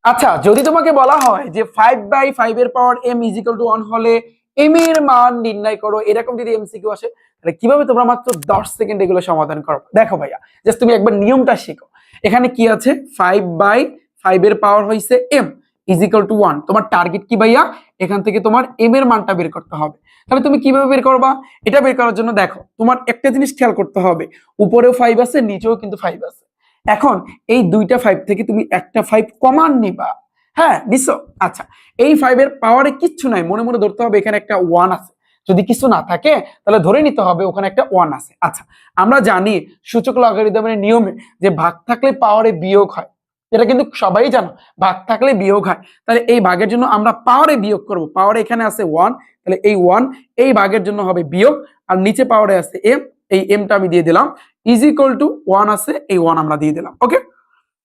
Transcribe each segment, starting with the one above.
আচ্ছা, যদি তোমাকে বলা হয় যে 5/5 এর পাওয়ার m ইজিক্যাল টু 1 হলে m এর মান নির্ণয় করো, এরকম যদি এমসিকিউ আসে তাহলে কিভাবে তোমরা মাত্র 10 সেকেন্ড এগুলো সমাধান করো? দেখো ভাইয়া, জাস্ট তুমি একবার নিয়মটা শিখো। এখানে কি আছে, 5/5 এর পাওয়ার হইছে m ইজিক্যাল টু 1। তোমার টার্গেট কি ভাইয়া? এখান থেকে তোমার m এর মানটা বের করতে হবে। তাহলে তুমি কিভাবে বের করবা? এটা বের করার জন্য দেখো, তোমার একটা জিনিস খেয়াল করতে হবে, উপরেও 5 আছে, নিচেও কিন্তু 5 আছে। এখন এই দুইটা 5 থেকে তুমি একটা 5 কমান নিবা। হ্যাঁ, নিছো? আচ্ছা, এই 5 এর পাওয়ারে কিচ্ছু নাই, মনে মনে ধরতে হবে এখানে একটা 1 আছে। যদি কিছু না থাকে তাহলে ধরে নিতে হবে ওখানে একটা 1 আছে। আচ্ছা, আমরা জানি সূচক লগারিদমের নিয়মে যে ভাগ থাকলে পাওয়ারে বিয়োগ হয়, এটা কিন্তু সবাই জানো, ভাগ থাকলে বিয়োগ হয়। তাহলে এই ভাগের জন্য আমরা পাওয়ারে বিয়োগ করব। পাওয়ারে এখানে আছে 1, তাহলে এই 1 এই ভাগের জন্য হবে বিয়োগ, আর নিচে পাওয়ারে আছে m, এই mটা আমি দিয়ে দিলাম, ইজ ইকুয়াল টু 1 আছে, এই 1 আমরা দিয়ে দিলাম। ওকে,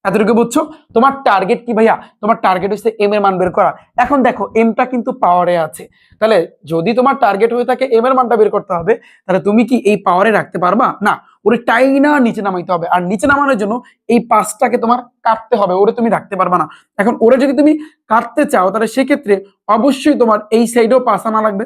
এতটুকু বুঝছো? তোমার টার্গেট কি ভাইয়া? তোমার টার্গেট হচ্ছে m এর মান বের করা। এখন দেখো mটা কিন্তু পাওয়ারে আছে, তাহলে যদি তোমার টার্গেট হয়ে থাকে m এর মানটা বের করতে হবে, তাহলে তুমি কি এই পাওয়ারে রাখতে পারবা না? ওরে টাইনা নিচে নামাইতে হবে, আর নিচে নামানোর জন্য এই পাঁচটাকে তোমার কাটতে হবে, ওরে তুমি রাখতে পারবা না। এখন ওরে যদি তুমি কাটতে চাও তাহলে সেক্ষেত্রে অবশ্যই তোমার এই সাইডেও পাঁচ আনা লাগবে,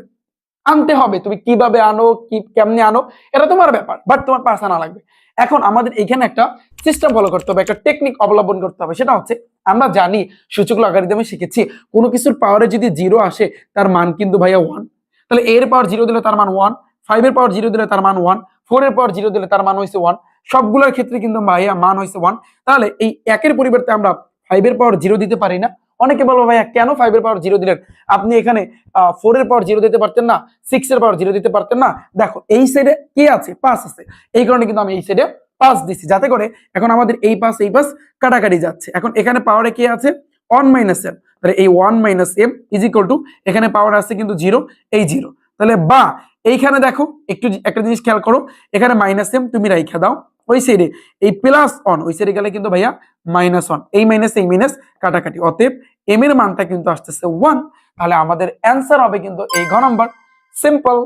আনতে হবে। তুমি কিভাবে আনো, কি কেমনে আনো, এটা তোমার ব্যাপার, বাট তোমার পাঁচ আনা লাগবে। এখন আমাদের এখানে একটা সিস্টেম ফলো করতে হবে, একটা টেকনিক অবলম্বন করতে হবে। সেটা হচ্ছে, আমরা জানি সূচক লগারিদমে শিখেছি কোনো কিছুর পাওয়ারে যদি 0 আসে তার মান কিন্তু ভাইয়া 1। তাহলে এর পাওয়ার 0 দিলে তার মান 1, 5 এর পাওয়ার 0 দিলে তার মান 1, 4 এর পাওয়ার 0 দিলে তার মান হইছে 1, সবগুলোর ক্ষেত্রে কিন্তু ভাইয়া মান হইছে 1। তাহলে এই একের পরিবর্তে আমরা 5 এর পাওয়ার 0 দিতে পারি না? অনেকে বলবো ভাইয়া কেন 5 এর পাওয়ার 0 দিলেন? আপনি এখানে 4 এর পাওয়ার 0 দিতে পারতেন না, 6 এর পাওয়ার 0 দিতে পারতেন না? দেখো এই সাইডে কে আছে? 5 আছে, এই কারণে কিন্তু আমি এই সাইডে 5 দিছি, যাতে করে এখন আমাদের এই পাশ কাটাকাটি যাচ্ছে। এখন এখানে পাওয়ারে কে আছে? 1 মাইনাস m, তাহলে এই 1 minus m is equal to, এখানে পাওয়ার আছে কিন্তু 0, এই 0। তাহলে বা এইখানে দেখো একটু একটা জিনিস খেয়াল করো, এখানে মাইনাস m তুমি রাইখা দাও, ওই সাইডে এই প্লাস 1, ওই সাইডে গেলে কিন্তু ভাইয়া মাইনাস 1, এই মাইনাস কাটাকাটি, অতএব m এর মানটা কিন্তু আসতেছে 1। তাহলে আমাদের অ্যান্সার হবে কিন্তু এই ঘ নাম্বার। সিম্পল।